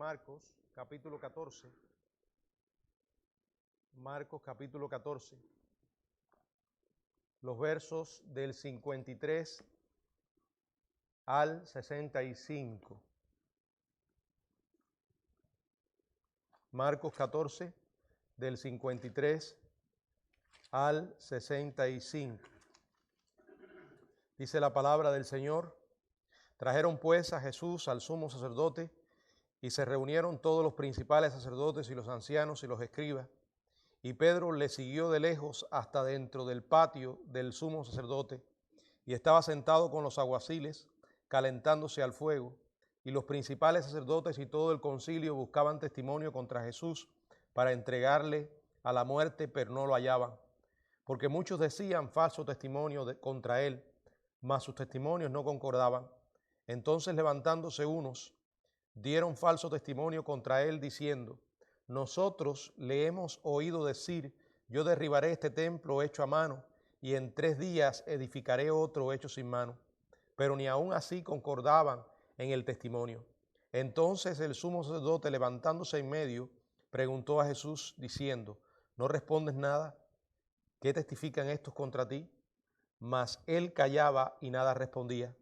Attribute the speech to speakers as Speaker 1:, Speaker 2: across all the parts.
Speaker 1: Marcos, capítulo 14. Marcos, capítulo 14. Los versos del 53 al 65. Marcos 14, del 53 al 65. Dice la palabra del Señor: trajeron pues a Jesús al sumo sacerdote, y se reunieron todos los principales sacerdotes y los ancianos y los escribas. Y Pedro le siguió de lejos hasta dentro del patio del sumo sacerdote, y estaba sentado con los alguaciles, calentándose al fuego. Y los principales sacerdotes y todo el concilio buscaban testimonio contra Jesús para entregarle a la muerte, pero no lo hallaban, porque muchos decían falso testimonio contra él, mas sus testimonios no concordaban. Entonces, levantándose unos, dieron falso testimonio contra él, diciendo: nosotros le hemos oído decir, yo derribaré este templo hecho a mano, y en 3 días edificaré otro hecho sin mano. Pero ni aun así concordaban en el testimonio. Entonces el sumo sacerdote, levantándose en medio, preguntó a Jesús, diciendo: ¿no respondes nada? ¿Qué testifican estos contra ti? Mas él callaba y nada respondía.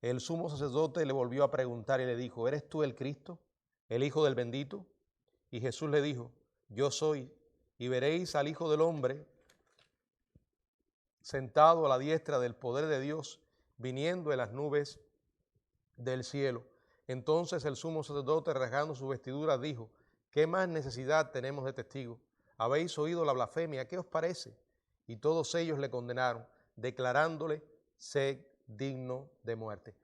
Speaker 1: El sumo sacerdote le volvió a preguntar y le dijo: ¿eres tú el Cristo, el Hijo del bendito? Y Jesús le dijo: yo soy, y veréis al Hijo del Hombre sentado a la diestra del poder de Dios, viniendo en las nubes del cielo. Entonces el sumo sacerdote, rasgando su vestidura, dijo: ¿qué más necesidad tenemos de testigos? ¿Habéis oído la blasfemia? ¿Qué os parece? Y todos ellos le condenaron, declarándole ser digno de muerte.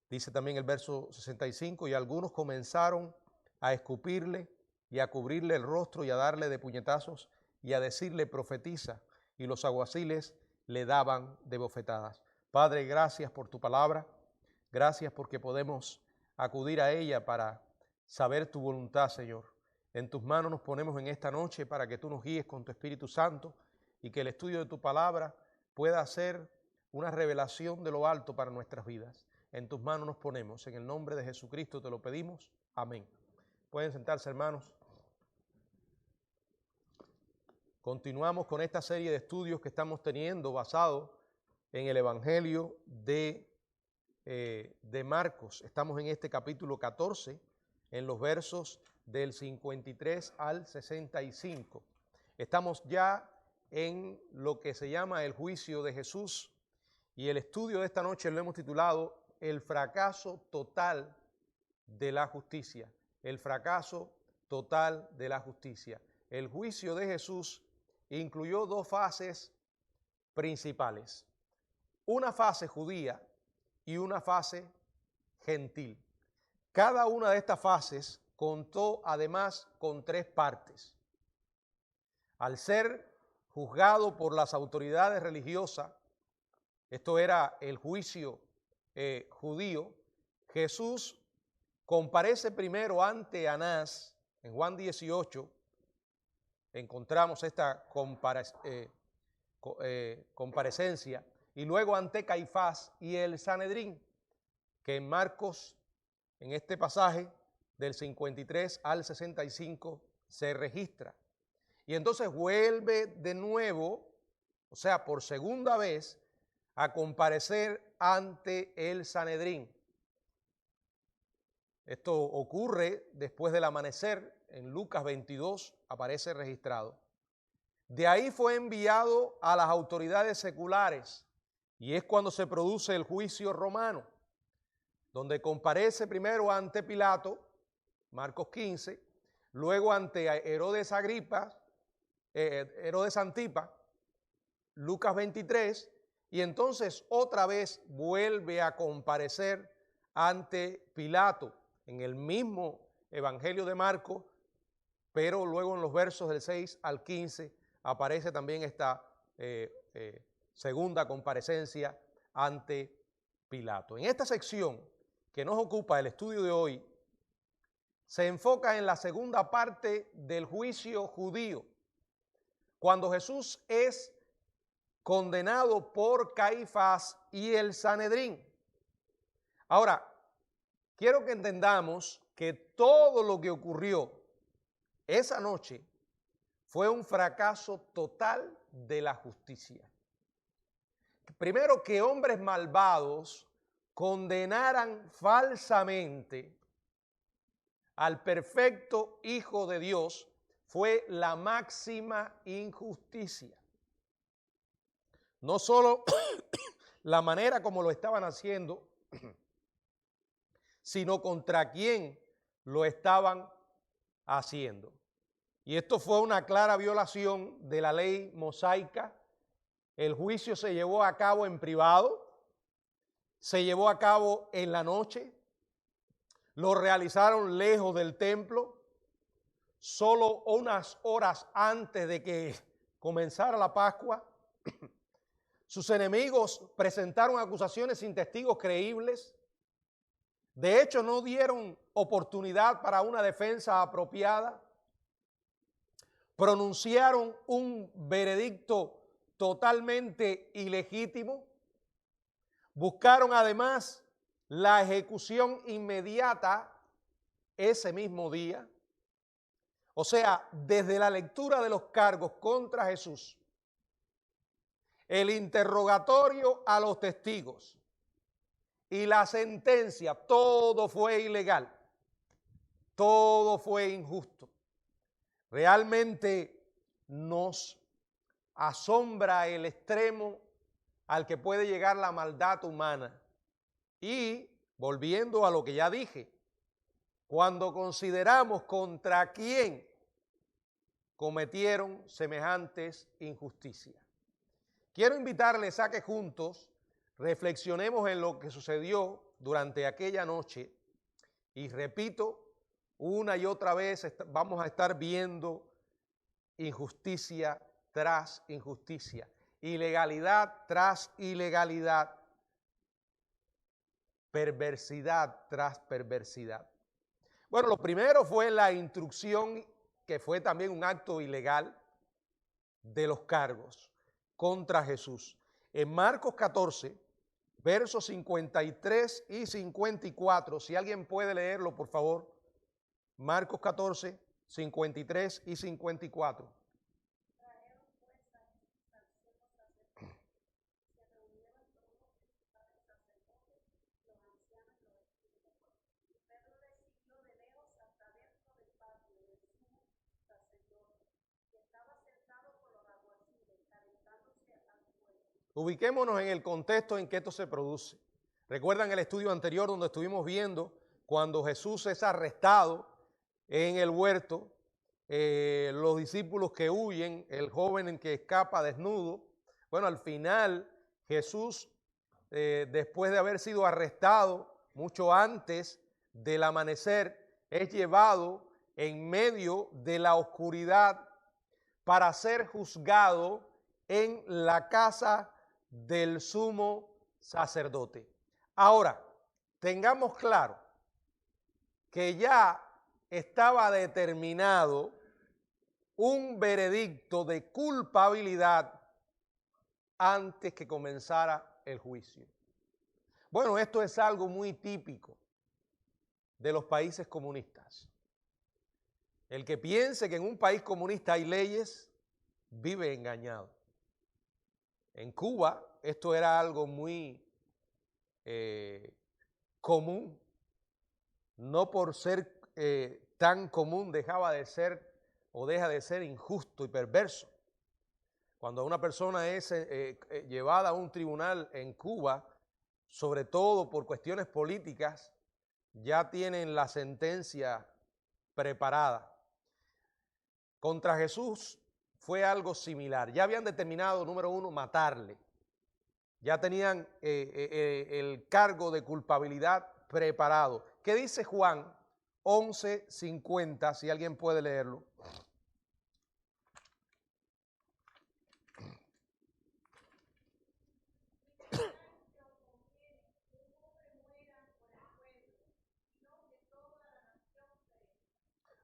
Speaker 1: Dice también el verso 65, y algunos comenzaron a escupirle y a cubrirle el rostro y a darle de puñetazos y a decirle: profetiza. Y los alguaciles le daban de bofetadas. Padre, gracias por tu palabra. Gracias porque podemos acudir a ella para saber tu voluntad, Señor. En tus manos nos ponemos en esta noche para que tú nos guíes con tu Espíritu Santo y que el estudio de tu palabra pueda ser una revelación de lo alto para nuestras vidas. En tus manos nos ponemos. En el nombre de Jesucristo te lo pedimos. Amén. Pueden sentarse, hermanos. Continuamos con esta serie de estudios que estamos teniendo basado en el Evangelio de Marcos. Estamos en este capítulo 14, en los versos del 53 al 65. Estamos ya en lo que se llama el juicio de Jesús, y el estudio de esta noche lo hemos titulado El fracaso total de la justicia. El fracaso total de la justicia. El juicio de Jesús incluyó 2 fases principales: una fase judía y una fase gentil. Cada una de estas fases contó además con 3 partes. Al ser juzgado por las autoridades religiosas, esto era el juicio judío, Jesús comparece primero ante Anás. En Juan 18 encontramos esta comparecencia, y luego ante Caifás y el Sanedrín, que en Marcos, en este pasaje del 53 al 65, se registra. Y entonces vuelve de nuevo, o sea, por segunda vez, a comparecer ante el Sanedrín. Esto ocurre después del amanecer. En Lucas 22 aparece registrado. De ahí fue enviado a las autoridades seculares, y es cuando se produce el juicio romano, donde comparece primero ante Pilato, Marcos 15, luego ante Herodes Antipa, Lucas 23, y entonces otra vez vuelve a comparecer ante Pilato en el mismo Evangelio de Marcos, pero luego en los versos del 6 al 15 aparece también esta segunda comparecencia ante Pilato. En esta sección que nos ocupa el estudio de hoy, se enfoca en la segunda parte del juicio judío, cuando Jesús es condenado por Caifás y el Sanedrín. Ahora, quiero que entendamos que todo lo que ocurrió esa noche fue un fracaso total de la justicia. Primero, que hombres malvados condenaran falsamente al perfecto Hijo de Dios fue la máxima injusticia. No solo la manera como lo estaban haciendo, sino contra quién lo estaban haciendo. Y esto fue una clara violación de la ley mosaica. El juicio se llevó a cabo en privado, se llevó a cabo en la noche, lo realizaron lejos del templo, solo unas horas antes de que comenzara la Pascua. Sus enemigos presentaron acusaciones sin testigos creíbles. De hecho, no dieron oportunidad para una defensa apropiada. Pronunciaron un veredicto totalmente ilegítimo. Buscaron además la ejecución inmediata ese mismo día. O sea, desde la lectura de los cargos contra Jesús, el interrogatorio a los testigos y la sentencia, todo fue ilegal, todo fue injusto. Realmente nos asombra el extremo al que puede llegar la maldad humana. Y volviendo a lo que ya dije, cuando consideramos contra quién cometieron semejantes injusticias. Quiero invitarles a que juntos reflexionemos en lo que sucedió durante aquella noche y repito, una y otra vez vamos a estar viendo injusticia tras injusticia, ilegalidad tras ilegalidad, perversidad tras perversidad. Bueno, lo primero fue la instrucción, que fue también un acto ilegal, de los cargos contra Jesús. En Marcos 14, versos 53 y 54, si alguien puede leerlo, por favor. Marcos 14, 53 y 54. Ubiquémonos en el contexto en que esto se produce. ¿Recuerdan el estudio anterior donde estuvimos viendo cuando Jesús es arrestado en el huerto? Los discípulos que huyen, el joven en que escapa desnudo. Bueno, al final Jesús, después de haber sido arrestado mucho antes del amanecer, es llevado en medio de la oscuridad para ser juzgado en la casa del sumo sacerdote. Ahora, tengamos claro que ya estaba determinado un veredicto de culpabilidad antes que comenzara el juicio. Bueno, esto es algo muy típico de los países comunistas. El que piense que en un país comunista hay leyes, vive engañado. En Cuba esto era algo muy común. No por ser tan común dejaba de ser o deja de ser injusto y perverso. Cuando una persona es llevada a un tribunal en Cuba, sobre todo por cuestiones políticas, ya tienen la sentencia preparada. Contra Jesús fue algo similar. Ya habían determinado, número uno, matarle. Ya tenían el cargo de culpabilidad preparado. ¿Qué dice Juan 11:50? Si alguien puede leerlo.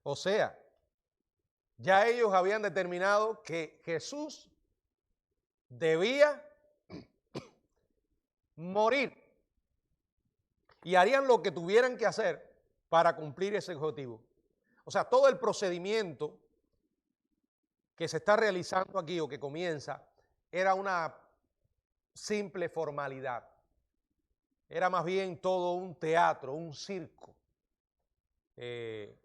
Speaker 1: O sea, ya ellos habían determinado que Jesús debía morir y harían lo que tuvieran que hacer para cumplir ese objetivo. O sea, todo el procedimiento que se está realizando aquí o que comienza era una simple formalidad. Era más bien todo un teatro, un circo, en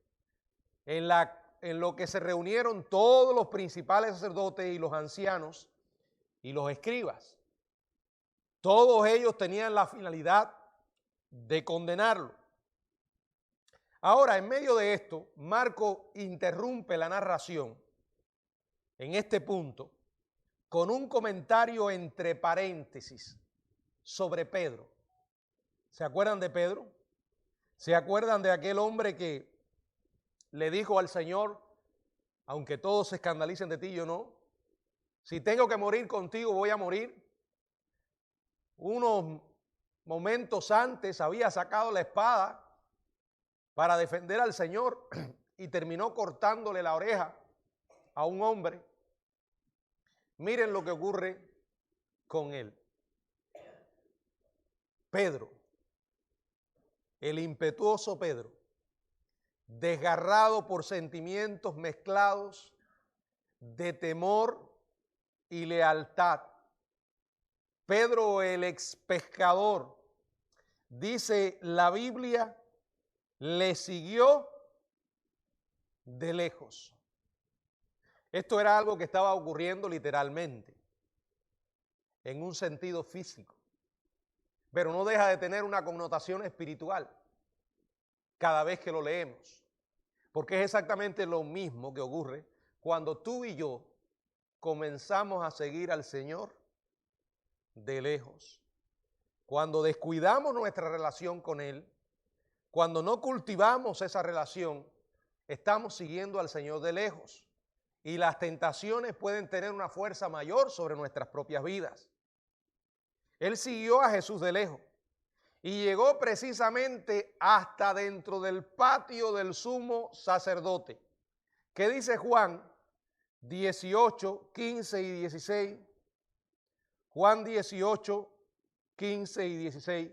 Speaker 1: lo que se reunieron todos los principales sacerdotes y los ancianos y los escribas. Todos ellos tenían la finalidad de condenarlo. Ahora, en medio de esto, Marcos interrumpe la narración en este punto con un comentario entre paréntesis sobre Pedro. ¿Se acuerdan de Pedro? ¿Se acuerdan de aquel hombre que le dijo al Señor, aunque todos se escandalicen de ti, yo no? Si tengo que morir contigo, voy a morir. Unos momentos antes había sacado la espada para defender al Señor y terminó cortándole la oreja a un hombre. Miren lo que ocurre con él. Pedro, el impetuoso Pedro, desgarrado por sentimientos mezclados de temor y lealtad. Pedro, el ex pescador, dice la Biblia, le siguió de lejos. Esto era algo que estaba ocurriendo literalmente, en un sentido físico, pero no deja de tener una connotación espiritual cada vez que lo leemos, porque es exactamente lo mismo que ocurre cuando tú y yo comenzamos a seguir al Señor de lejos. Cuando descuidamos nuestra relación con Él, cuando no cultivamos esa relación, estamos siguiendo al Señor de lejos y las tentaciones pueden tener una fuerza mayor sobre nuestras propias vidas. Él siguió a Jesús de lejos y llegó precisamente hasta dentro del patio del sumo sacerdote. ¿Qué dice Juan 18, 15 y 16? Juan 18, 15 y 16.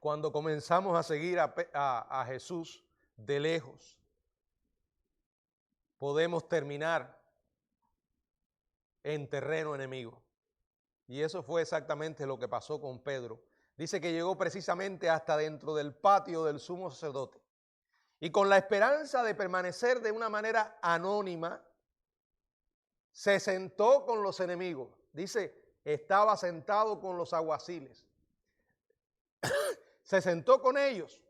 Speaker 1: Cuando comenzamos a seguir a Jesús de lejos, podemos terminar en terreno enemigo. Y eso fue exactamente lo que pasó con Pedro. Dice que llegó precisamente hasta dentro del patio del sumo sacerdote. Y con la esperanza de permanecer de una manera anónima, se sentó con los enemigos. Dice, estaba sentado con los alguaciles. Se sentó con ellos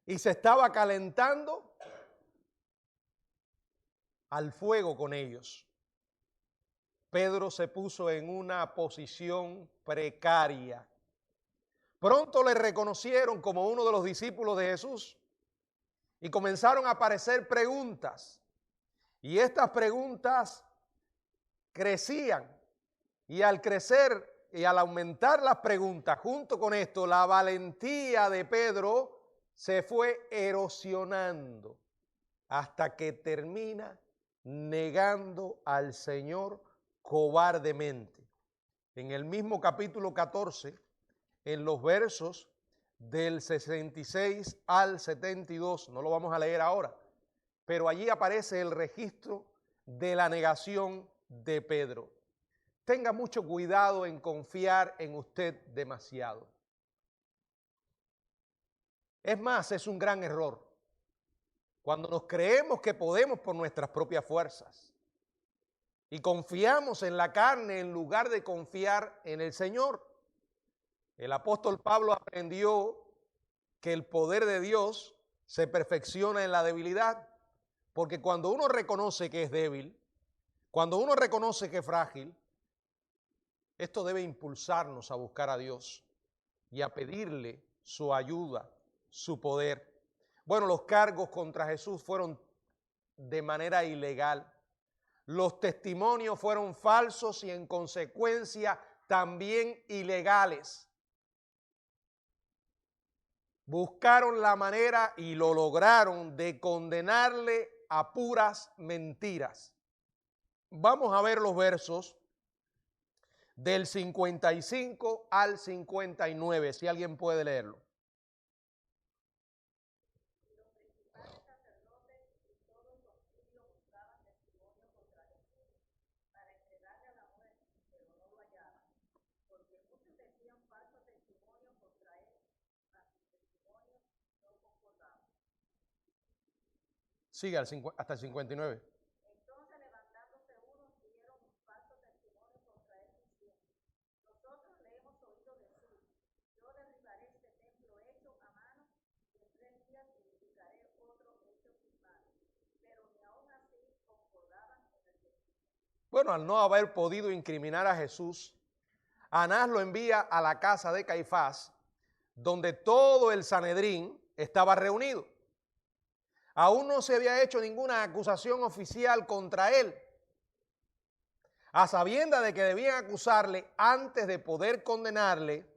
Speaker 1: y se estaba calentando al fuego con ellos. Pedro se puso en una posición precaria. Pronto le reconocieron como uno de los discípulos de Jesús y comenzaron a aparecer preguntas. Y estas preguntas crecían y al crecer y al aumentar las preguntas, junto con esto, la valentía de Pedro se fue erosionando hasta que termina negando al Señor cobardemente. En el mismo capítulo 14, en los versos del 66 al 72, no lo vamos a leer ahora, pero allí aparece el registro de la negación de Pedro. Tenga mucho cuidado en confiar en usted demasiado. Es más, es un gran error cuando nos creemos que podemos por nuestras propias fuerzas y confiamos en la carne en lugar de confiar en el Señor. El apóstol Pablo aprendió que el poder de Dios se perfecciona en la debilidad, porque cuando uno reconoce que es débil, cuando uno reconoce que es frágil, esto debe impulsarnos a buscar a Dios y a pedirle su ayuda, su poder. Bueno, los cargos contra Jesús fueron de manera ilegal. los testimonios fueron falsos y en consecuencia también ilegales. Buscaron la manera y lo lograron de condenarle a puras mentiras. Vamos a ver los versos del 55 al 59, si alguien puede leerlo. Sigue hasta el 59.
Speaker 2: Entonces, levantándose unos, dieron un falso testimonio contra él, diciendo: nosotros le hemos oído decir, yo derribaré este templo hecho a mano, y en 3 días edificaré otro hecho sin mano. Pero ni aún así concordaban con el testimonio.
Speaker 1: Bueno, al no haber podido incriminar a Jesús, Anás lo envía a la casa de Caifás, donde todo el Sanedrín estaba reunido. Aún no se había hecho ninguna acusación oficial contra él. A sabiendas de que debían acusarle antes de poder condenarle,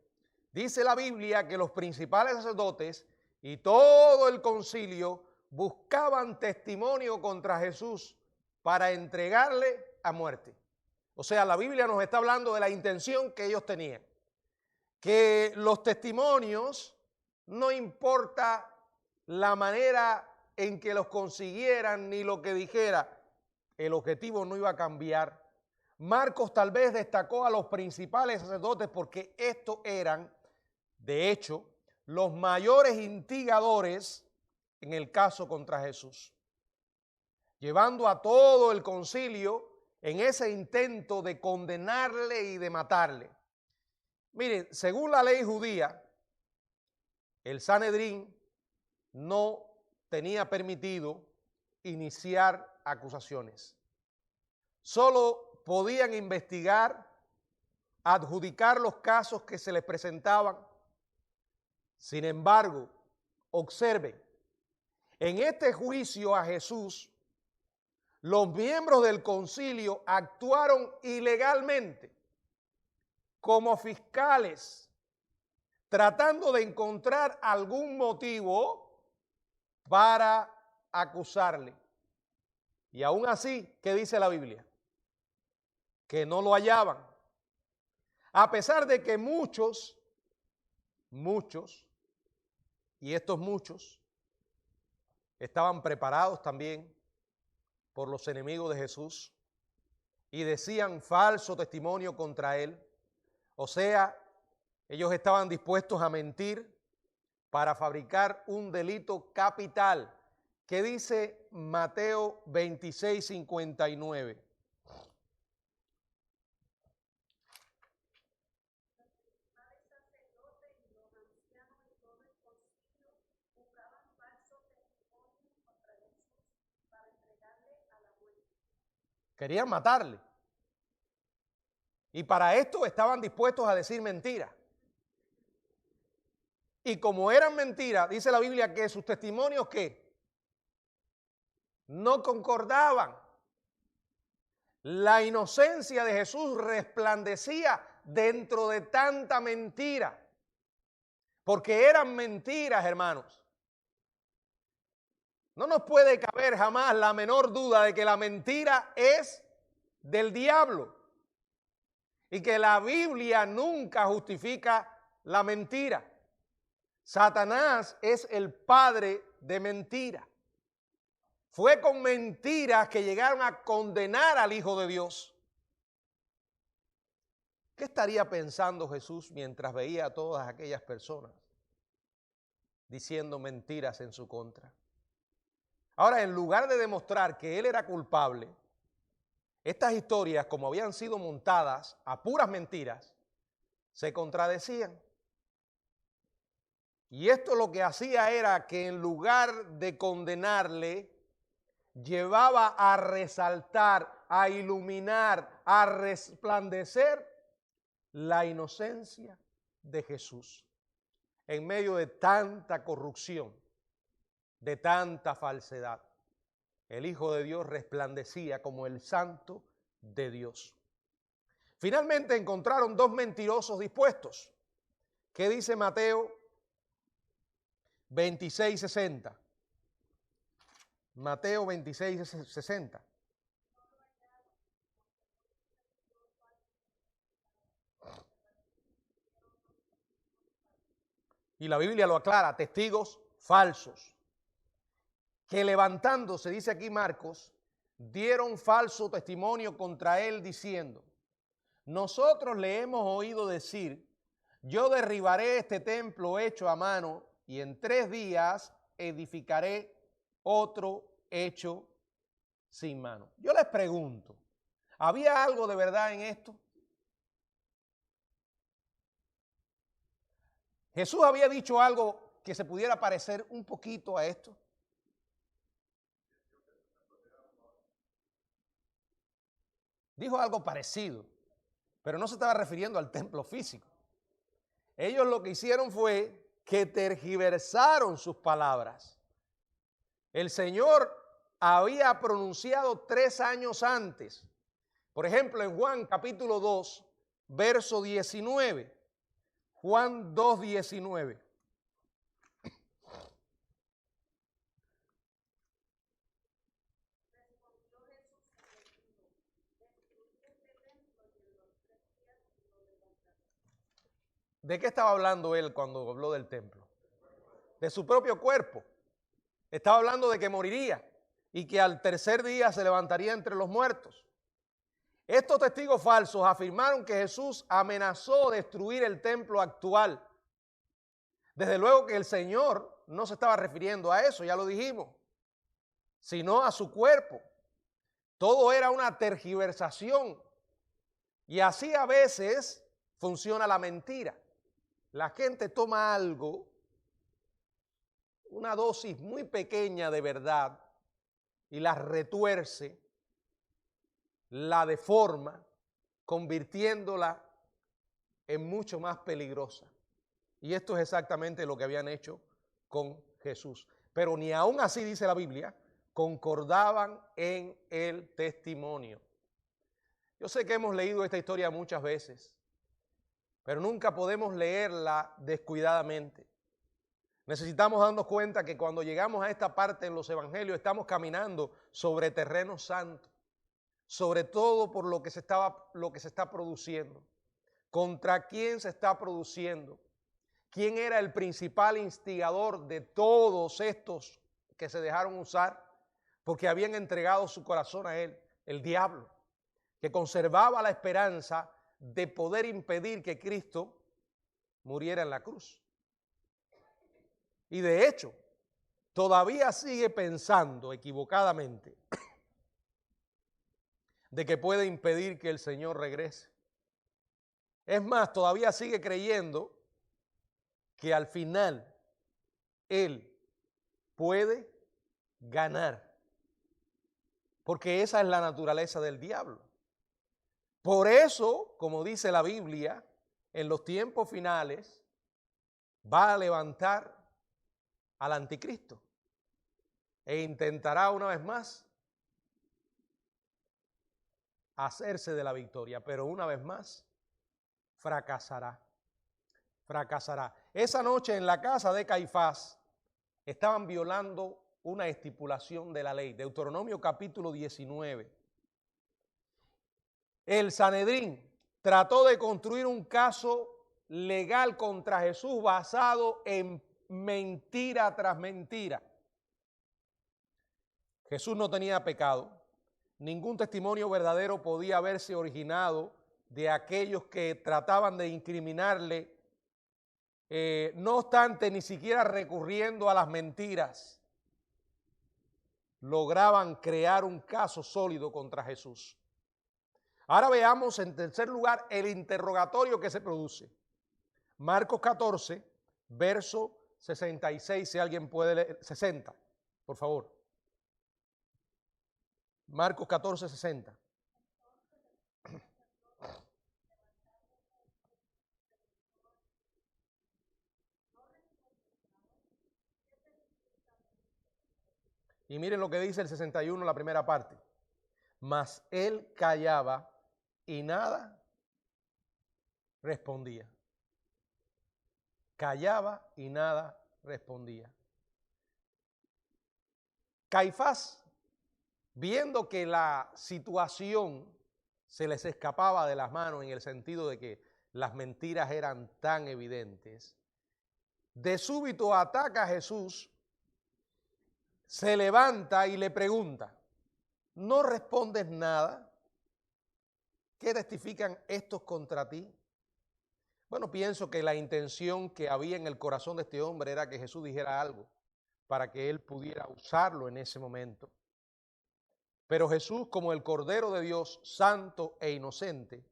Speaker 1: dice la Biblia que los principales sacerdotes y todo el concilio buscaban testimonio contra Jesús para entregarle a muerte. O sea, la Biblia nos está hablando de la intención que ellos tenían. Que los testimonios, no importa la manera en que los consiguieran ni lo que dijera, el objetivo no iba a cambiar. Marcos tal vez destacó a los principales sacerdotes porque estos eran, de hecho, los mayores instigadores en el caso contra Jesús, llevando a todo el concilio en ese intento de condenarle y de matarle. Miren, según la ley judía, el Sanedrín no tenía permitido iniciar acusaciones. Solo podían investigar, adjudicar los casos que se les presentaban. Sin embargo, observen, en este juicio a Jesús, los miembros del concilio actuaron ilegalmente como fiscales, tratando de encontrar algún motivo para acusarle. Y aún así, ¿qué dice la Biblia? Que no lo hallaban. A pesar de que muchos, y estos muchos, estaban preparados también por los enemigos de Jesús y decían falso testimonio contra él. O sea, ellos estaban dispuestos a mentir para fabricar un delito capital. ¿Qué dice Mateo 26, 59? Querían matarle. Y para esto estaban dispuestos a decir mentiras. Y como eran mentiras, dice la Biblia que sus testimonios ¿qué? No concordaban. La inocencia de Jesús resplandecía dentro de tanta mentira. Porque eran mentiras, hermanos. No nos puede caber jamás la menor duda de que la mentira es del diablo y que la Biblia nunca justifica la mentira. Satanás es el padre de mentira. Fue con mentiras que llegaron a condenar al Hijo de Dios. ¿Qué estaría pensando Jesús mientras veía a todas aquellas personas diciendo mentiras en su contra? Ahora, en lugar de demostrar que él era culpable, estas historias, como habían sido montadas a puras mentiras, se contradecían. Y esto lo que hacía era que en lugar de condenarle, llevaba a resaltar, a iluminar, a resplandecer la inocencia de Jesús en medio de tanta corrupción, de tanta falsedad. el Hijo de Dios resplandecía como el Santo de Dios. Finalmente encontraron dos mentirosos dispuestos. ¿Qué dice Mateo 26:60? Mateo 26:60. Y la Biblia lo aclara, testigos falsos, que levantándose, dice aquí Marcos, dieron falso testimonio contra él diciendo, nosotros le hemos oído decir, yo derribaré este templo hecho a mano y en 3 días edificaré otro hecho sin mano. Yo les pregunto, ¿había algo de verdad en esto? Jesús había dicho algo que se pudiera parecer un poquito a esto. Dijo algo parecido, pero no se estaba refiriendo al templo físico. Ellos lo que hicieron fue que tergiversaron sus palabras. El Señor había pronunciado 3 años antes. Por ejemplo, en Juan capítulo 2, verso 19. Juan 2:19. ¿De qué estaba hablando él cuando habló del templo? De su propio cuerpo. Estaba hablando de que moriría y que al 3er día se levantaría entre los muertos. Estos testigos falsos afirmaron que Jesús amenazó destruir el templo actual. Desde luego que el Señor no se estaba refiriendo a eso, ya lo dijimos, sino a su cuerpo. Todo era una tergiversación. Y así a veces funciona la mentira. La gente toma algo, una dosis muy pequeña de verdad, y la retuerce, la deforma, convirtiéndola en mucho más peligrosa. Y esto es exactamente lo que habían hecho con Jesús. Pero ni aún así, dice la Biblia, concordaban en el testimonio. Yo sé que hemos leído esta historia muchas veces, pero nunca podemos leerla descuidadamente. Necesitamos darnos cuenta que cuando llegamos a esta parte en los evangelios estamos caminando sobre terreno santo, sobre todo por lo que se está produciendo. ¿Contra quién se está produciendo? ¿Quién era el principal instigador de todos estos que se dejaron usar? Porque habían entregado su corazón a él, el diablo, que conservaba la esperanza de poder impedir que Cristo muriera en la cruz. Y de hecho, todavía sigue pensando equivocadamente de que puede impedir que el Señor regrese. Es más, todavía sigue creyendo que al final Él puede ganar. Porque esa es la naturaleza del diablo. Por eso, como dice la Biblia, en los tiempos finales va a levantar al anticristo e intentará una vez más hacerse de la victoria, pero una vez más fracasará. Fracasará. Esa noche en la casa de Caifás estaban violando una estipulación de la ley, Deuteronomio capítulo 19. El Sanedrín trató de construir un caso legal contra Jesús basado en mentira tras mentira. Jesús no tenía pecado, ningún testimonio verdadero podía haberse originado de aquellos que trataban de incriminarle, no obstante, ni siquiera recurriendo a las mentiras, lograban crear un caso sólido contra Jesús. Ahora veamos en tercer lugar el interrogatorio que se produce. Marcos 14, verso 66, si alguien puede leer, 60, por favor. Marcos 14, 60. Y miren lo que dice el 61, la primera parte. Mas él callaba y nada respondía. Callaba y nada respondía. Caifás, viendo que la situación se les escapaba de las manos en el sentido de que las mentiras eran tan evidentes, de súbito ataca a Jesús, se levanta y le pregunta, ¿no respondes nada? ¿Qué testifican estos contra ti? Bueno, pienso que la intención que había en el corazón de este hombre era que Jesús dijera algo para que él pudiera usarlo en ese momento. Pero Jesús, como el Cordero de Dios, santo e inocente,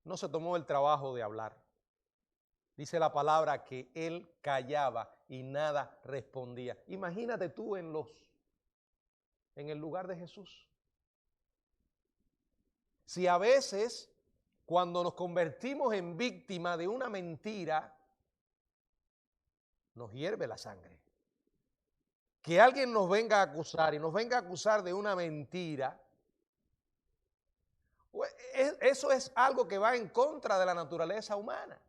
Speaker 1: no se tomó el trabajo de hablar. Dice la palabra que él callaba y nada respondía. Imagínate tú en el lugar de Jesús. Si a veces, cuando nos convertimos en víctima de una mentira, nos hierve la sangre. Que alguien nos venga a acusar y nos venga a acusar de una mentira, eso es algo que va en contra de la naturaleza humana.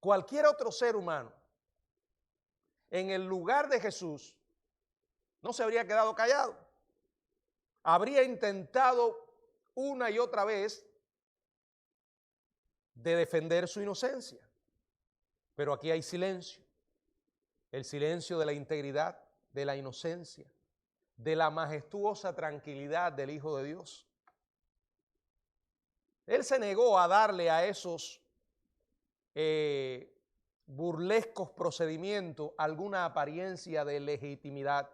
Speaker 1: Cualquier otro ser humano, en el lugar de Jesús, no se habría quedado callado. Habría intentado una y otra vez de defender su inocencia. Pero aquí hay silencio. El silencio de la integridad, de la inocencia, de la majestuosa tranquilidad del Hijo de Dios. Él se negó a darle a esos burlescos procedimientos alguna apariencia de legitimidad.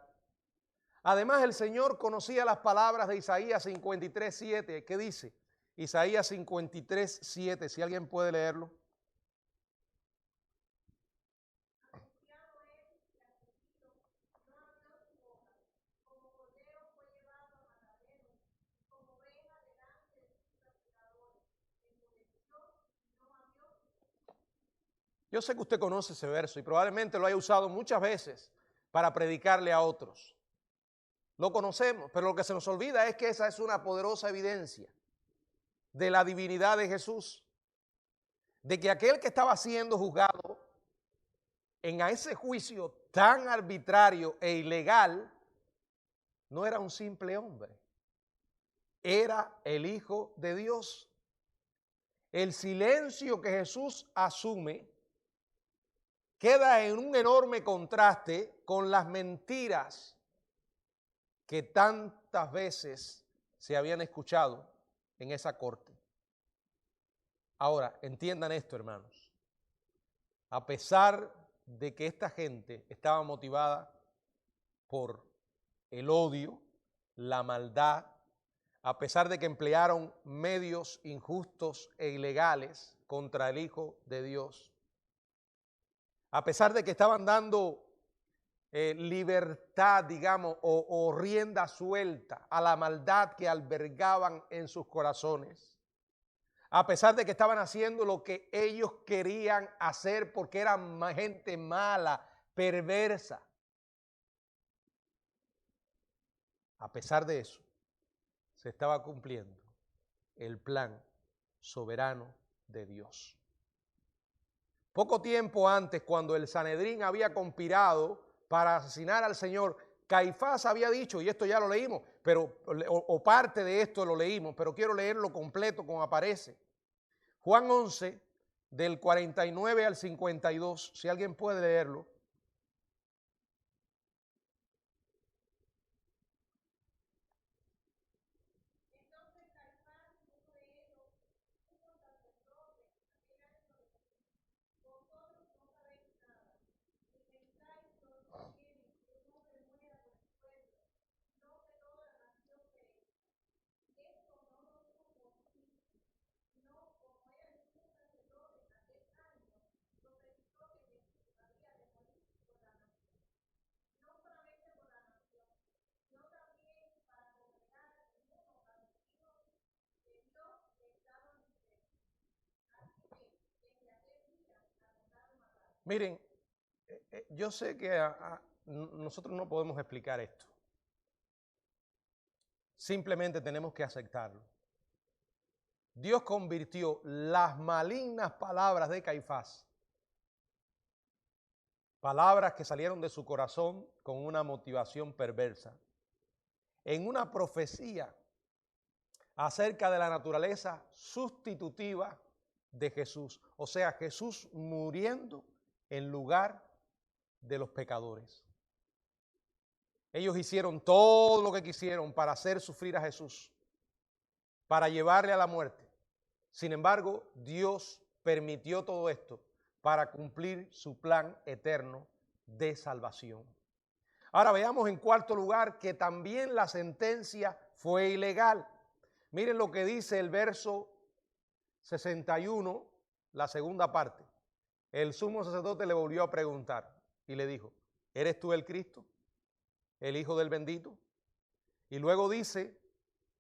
Speaker 1: Además, el Señor conocía las palabras de Isaías 53:7, ¿qué dice? Isaías 53:7, si alguien puede leerlo. Yo sé que usted conoce ese verso y probablemente lo haya usado muchas veces para predicarle a otros. Lo conocemos, pero lo que se nos olvida es que esa es una poderosa evidencia de la divinidad de Jesús, de que aquel que estaba siendo juzgado en ese juicio tan arbitrario e ilegal no era un simple hombre, era el Hijo de Dios. El silencio que Jesús asume queda en un enorme contraste con las mentiras que tantas veces se habían escuchado en esa corte. Ahora, entiendan esto, hermanos. A pesar de que esta gente estaba motivada por el odio, la maldad, a pesar de que emplearon medios injustos e ilegales contra el Hijo de Dios, a pesar de que estaban dando libertad, digamos, o rienda suelta a la maldad que albergaban en sus corazones, a pesar de que estaban haciendo lo que ellos querían hacer porque eran gente mala, perversa, a pesar de eso, se estaba cumpliendo el plan soberano de Dios. Poco tiempo antes, cuando el Sanedrín había conspirado para asesinar al Señor, Caifás había dicho, y esto ya lo leímos, pero, o parte de esto lo leímos, pero quiero leerlo completo como aparece. Juan 11, del 49 al 52, si alguien puede leerlo. Miren, yo sé que nosotros no podemos explicar esto. Simplemente tenemos que aceptarlo. Dios convirtió las malignas palabras de Caifás, palabras que salieron de su corazón con una motivación perversa, en una profecía acerca de la naturaleza sustitutiva de Jesús. O sea, Jesús muriendo en lugar de los pecadores. Ellos hicieron todo lo que quisieron para hacer sufrir a Jesús, para llevarle a la muerte. Sin embargo, Dios permitió todo esto para cumplir su plan eterno de salvación. Ahora veamos en cuarto lugar que también la sentencia fue ilegal. Miren lo que dice el verso 61, la segunda parte. El sumo sacerdote le volvió a preguntar y le dijo, ¿eres tú el Cristo, el Hijo del bendito? Y luego dice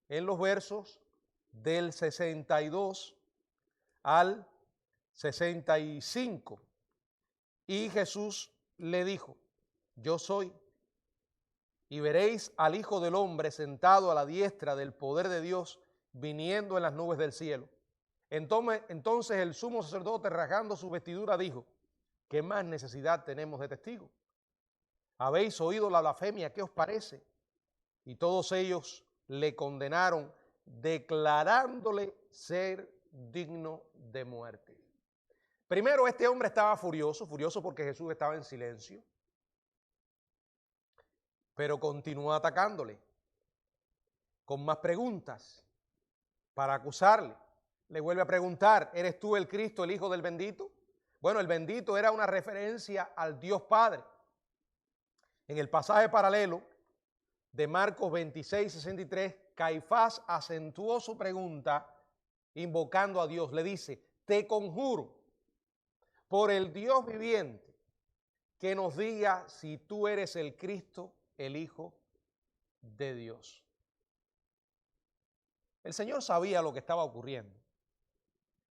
Speaker 1: en los versos del 62 al 65, y Jesús le dijo, yo soy, y veréis al Hijo del Hombre sentado a la diestra del poder de Dios, viniendo en las nubes del cielo. Entonces el sumo sacerdote, rasgando su vestidura, dijo, ¿qué más necesidad tenemos de testigos? ¿Habéis oído la blasfemia? ¿Qué os parece? Y todos ellos le condenaron, declarándole ser digno de muerte. Primero, este hombre estaba furioso porque Jesús estaba en silencio, pero continuó atacándole con más preguntas para acusarle. Le vuelve a preguntar, ¿eres tú el Cristo, el Hijo del bendito? Bueno, el bendito era una referencia al Dios Padre. En el pasaje paralelo de Marcos 26, 63, Caifás acentuó su pregunta invocando a Dios. Le dice, te conjuro por el Dios viviente que nos diga si tú eres el Cristo, el Hijo de Dios. El Señor sabía lo que estaba ocurriendo,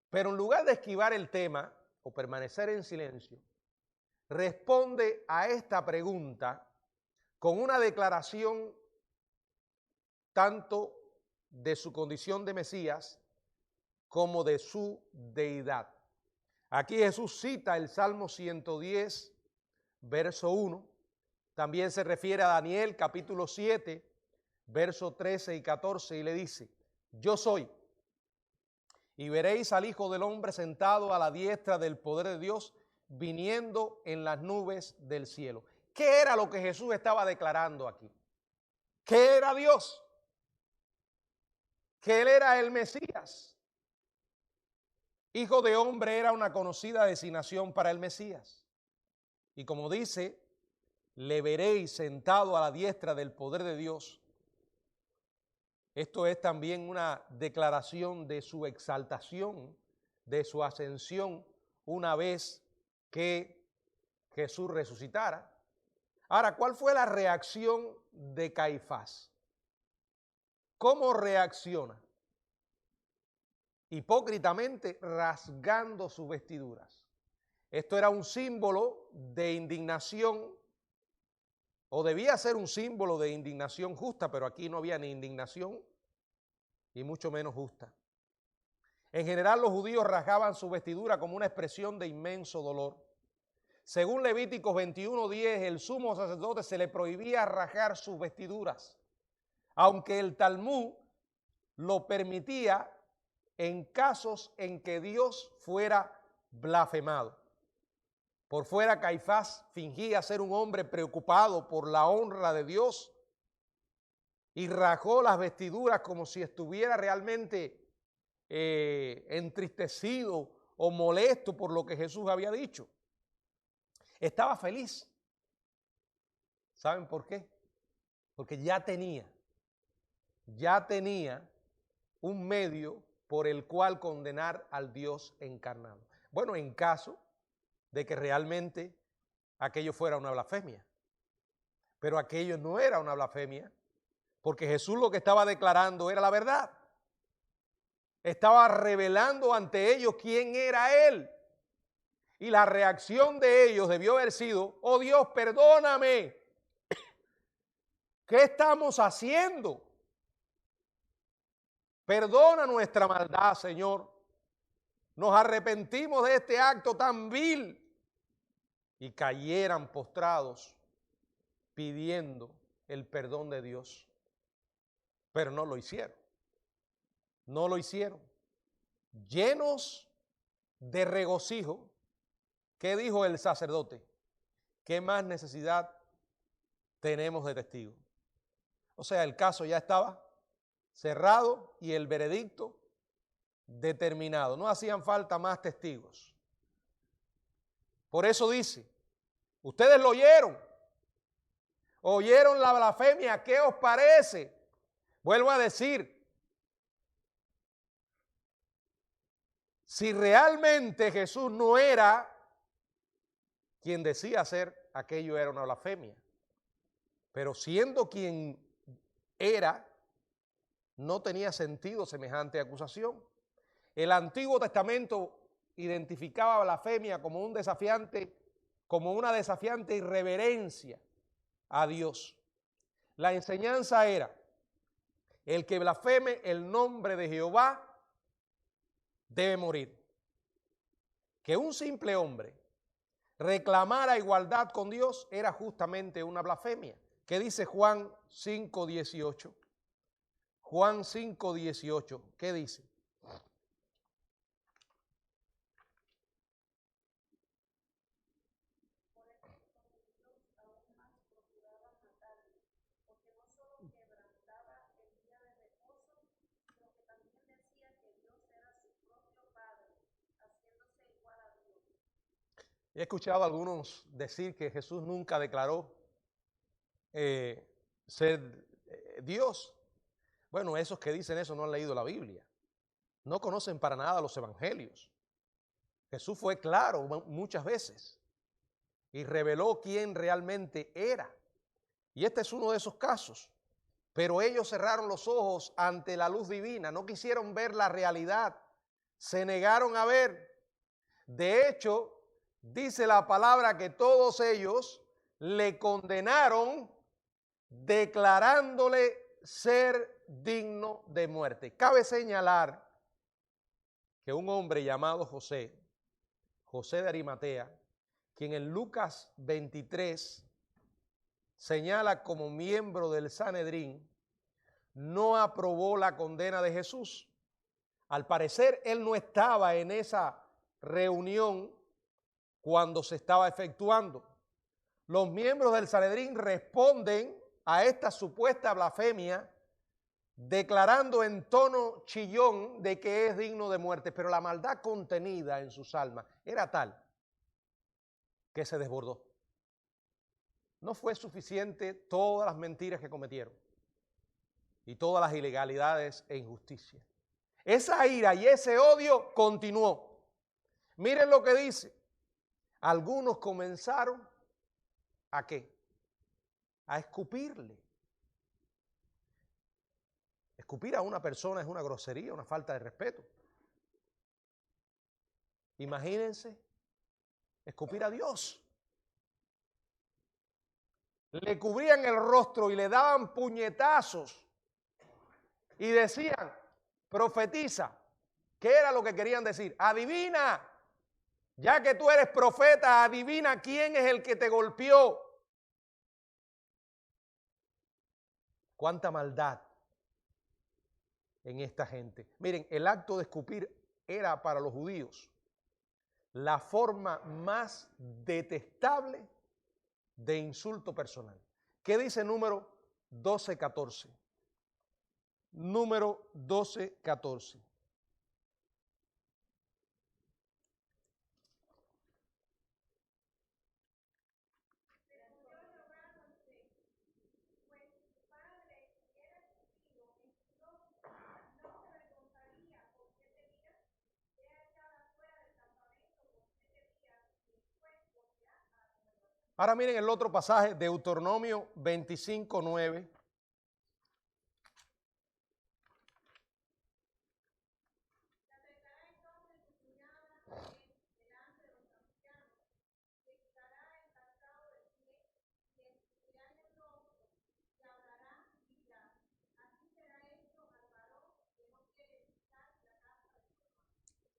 Speaker 1: pero en lugar de esquivar el tema o permanecer en silencio, responde a esta pregunta con una declaración tanto de su condición de Mesías como de su deidad. Aquí Jesús cita el Salmo 110, verso 1. También se refiere a Daniel, capítulo 7, verso 13 y 14, y le dice, yo soy, y veréis al Hijo del Hombre sentado a la diestra del poder de Dios, viniendo en las nubes del cielo. ¿Qué era lo que Jesús estaba declarando aquí? Que era Dios, que Él era el Mesías. Hijo de hombre era una conocida designación para el Mesías. Y como dice, le veréis sentado a la diestra del poder de Dios. Esto es también una declaración de su exaltación, de su ascensión, una vez que Jesús resucitara. Ahora, ¿cuál fue la reacción de Caifás? ¿Cómo reacciona? Hipócritamente rasgando sus vestiduras. Esto era un símbolo de indignación, o debía ser un símbolo de indignación justa, pero aquí no había ni indignación y mucho menos justa. En general, los judíos rasgaban su vestidura como una expresión de inmenso dolor. Según Levíticos 21:10, el sumo sacerdote se le prohibía rasgar sus vestiduras, aunque el Talmud lo permitía en casos en que Dios fuera blasfemado. Por fuera, Caifás fingía ser un hombre preocupado por la honra de Dios y rasgó las vestiduras como si estuviera realmente entristecido o molesto por lo que Jesús había dicho. Estaba feliz. ¿Saben por qué? Porque ya tenía un medio por el cual condenar al Dios encarnado. Bueno, en caso de que realmente aquello fuera una blasfemia. Pero aquello no era una blasfemia, porque Jesús lo que estaba declarando era la verdad. Estaba revelando ante ellos quién era Él. Y la reacción de ellos debió haber sido, oh Dios, perdóname, ¿Qué estamos haciendo? Perdona nuestra maldad, Señor. Nos arrepentimos de este acto tan vil. Y cayeran postrados pidiendo el perdón de Dios. Pero no lo hicieron. No lo hicieron. Llenos de regocijo, ¿qué dijo el sacerdote? ¿Qué más necesidad tenemos de testigos? O sea, el caso ya estaba cerrado y el veredicto determinado. No hacían falta más testigos. Por eso dice, ustedes lo oyeron la blasfemia, ¿qué os parece? Vuelvo a decir, si realmente Jesús no era quien decía ser, aquello era una blasfemia. Pero siendo quien era, no tenía sentido semejante acusación. El Antiguo Testamento identificaba blasfemia como un desafiante, como una desafiante irreverencia a Dios. La enseñanza era, el que blasfeme el nombre de Jehová debe morir. Que un simple hombre reclamara igualdad con Dios era justamente una blasfemia. ¿Qué dice Juan 5:18? Juan 5:18, ¿qué dice? He escuchado a algunos decir que Jesús nunca declaró ser Dios. Bueno, esos que dicen eso no han leído la Biblia. No conocen para nada los evangelios. Jesús fue claro muchas veces y reveló quién realmente era. Y este es uno de esos casos. Pero ellos cerraron los ojos ante la luz divina, no quisieron ver la realidad, se negaron a ver. De hecho, dice la palabra que todos ellos le condenaron declarándole ser digno de muerte. Cabe señalar que un hombre llamado José de Arimatea, quien en Lucas 23 señala como miembro del Sanedrín, no aprobó la condena de Jesús. Al parecer, él no estaba en esa reunión cuando se estaba efectuando. Los miembros del Sanedrín responden a esta supuesta blasfemia declarando en tono chillón de que es digno de muerte, pero la maldad contenida en sus almas era tal que se desbordó. No fue suficiente todas las mentiras que cometieron y todas las ilegalidades e injusticias. Esa ira y ese odio continuó. Miren lo que dice. Algunos comenzaron ¿a qué? A escupirle. Escupir a una persona es una grosería, una falta de respeto. Imagínense, escupir a Dios. Le cubrían el rostro y le daban puñetazos y decían, profetiza. ¿Qué era lo que querían decir? Adivina, ya que tú eres profeta, adivina quién es el que te golpeó. Cuánta maldad en esta gente. Miren, el acto de escupir era para los judíos la forma más detestable de insulto personal. ¿Qué dice número 12:14? Número 12:14. Ahora miren el otro pasaje, Deuteronomio 25:9.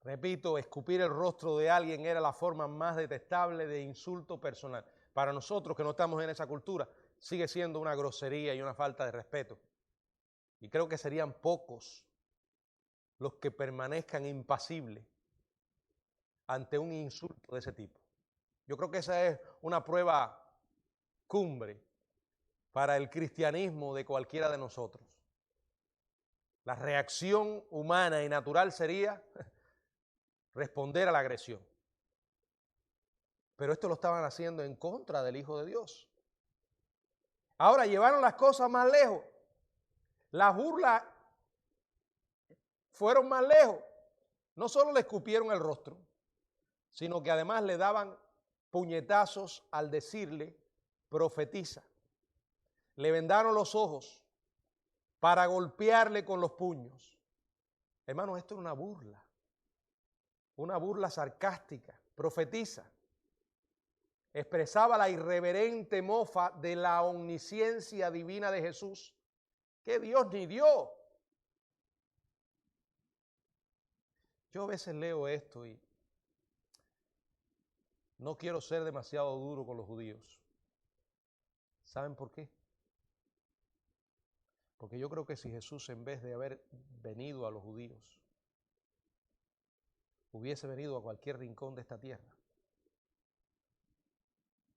Speaker 1: Repito, escupir el rostro de alguien era la forma más detestable de insulto personal. Para nosotros que no estamos en esa cultura, sigue siendo una grosería y una falta de respeto. Y creo que serían pocos los que permanezcan impasibles ante un insulto de ese tipo. Yo creo que esa es una prueba cumbre para el cristianismo de cualquiera de nosotros. La reacción humana y natural sería responder a la agresión. Pero esto lo estaban haciendo en contra del Hijo de Dios. Ahora llevaron las cosas más lejos. Las burlas fueron más lejos. No solo le escupieron el rostro, sino que además le daban puñetazos al decirle, profetiza. Le vendaron los ojos para golpearle con los puños. Hermanos, esto era una burla sarcástica, profetiza. Expresaba la irreverente mofa de la omnisciencia divina de Jesús, que Dios ni dio. Yo a veces leo esto y no quiero ser demasiado duro con los judíos. ¿Saben por qué? Porque yo creo que si Jesús, en vez de haber venido a los judíos, hubiese venido a cualquier rincón de esta tierra,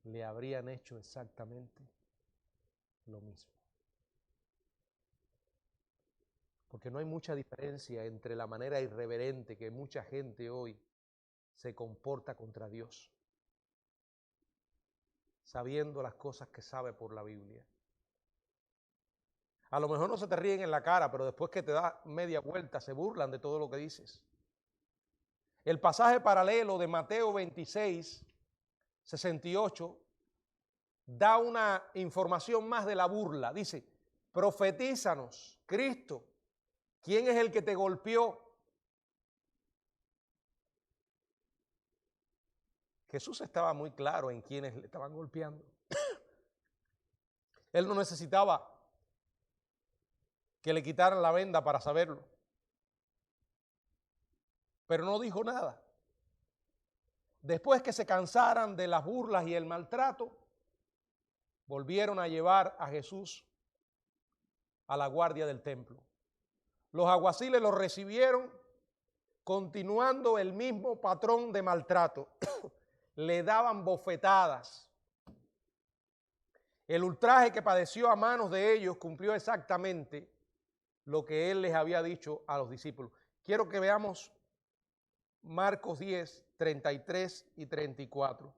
Speaker 1: le habrían hecho exactamente lo mismo. Porque no hay mucha diferencia entre la manera irreverente que mucha gente hoy se comporta contra Dios, sabiendo las cosas que sabe por la Biblia. A lo mejor no se te ríen en la cara, pero después que te da media vuelta se burlan de todo lo que dices. El pasaje paralelo de Mateo 26, 68, da una información más de la burla. Dice, profetízanos, Cristo, ¿quién es el que te golpeó? Jesús estaba muy claro en quiénes le estaban golpeando. Él no necesitaba que le quitaran la venda para saberlo. Pero no dijo nada. Después que se cansaran de las burlas y el maltrato, volvieron a llevar a Jesús a la guardia del templo. Los alguaciles lo recibieron continuando el mismo patrón de maltrato. Le daban bofetadas. El ultraje que padeció a manos de ellos cumplió exactamente lo que él les había dicho a los discípulos. Quiero que veamos Marcos 10, 33 y 34.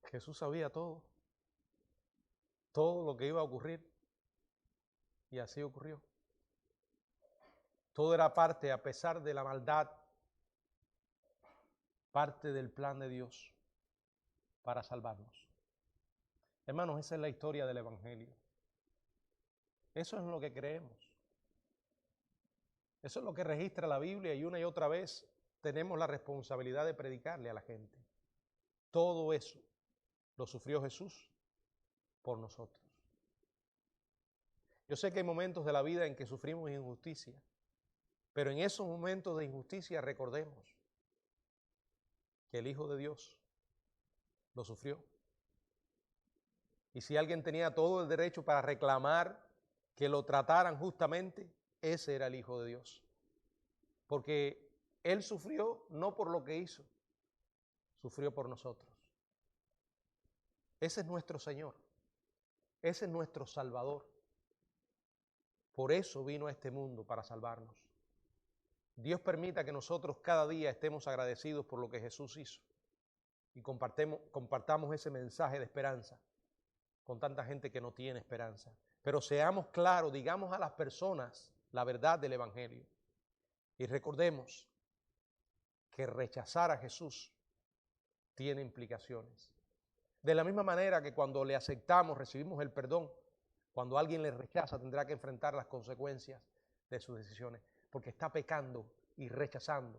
Speaker 1: Jesús sabía todo lo que iba a ocurrir, y así ocurrió. Todo era parte, a pesar de la maldad, parte del plan de Dios para salvarnos. Hermanos, esa es la historia del Evangelio. Eso es lo que creemos. Eso es lo que registra la Biblia, y una y otra vez tenemos la responsabilidad de predicarle a la gente. Todo eso lo sufrió Jesús por nosotros. Yo sé que hay momentos de la vida en que sufrimos injusticia, pero en esos momentos de injusticia recordemos que el Hijo de Dios lo sufrió. Y si alguien tenía todo el derecho para reclamar que lo trataran justamente, ese era el Hijo de Dios. Porque Él sufrió no por lo que hizo, sufrió por nosotros. Ese es nuestro Señor. Ese es nuestro Salvador. Por eso vino a este mundo, para salvarnos. Dios permita que nosotros cada día estemos agradecidos por lo que Jesús hizo y compartamos ese mensaje de esperanza con tanta gente que no tiene esperanza. Pero seamos claros, digamos a las personas la verdad del Evangelio y recordemos que rechazar a Jesús tiene implicaciones. De la misma manera que cuando le aceptamos, recibimos el perdón, cuando alguien le rechaza tendrá que enfrentar las consecuencias de sus decisiones, porque está pecando y rechazando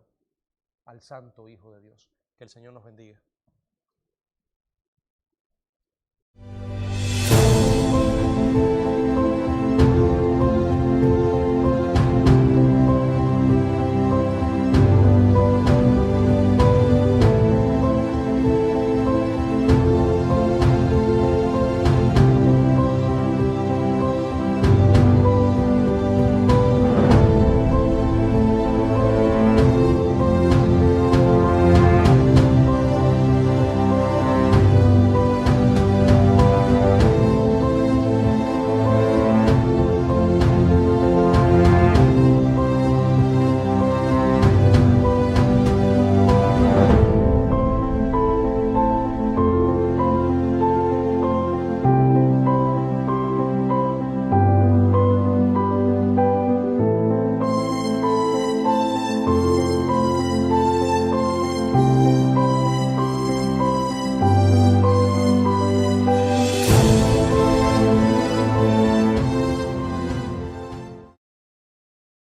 Speaker 1: al Santo Hijo de Dios. Que el Señor nos bendiga.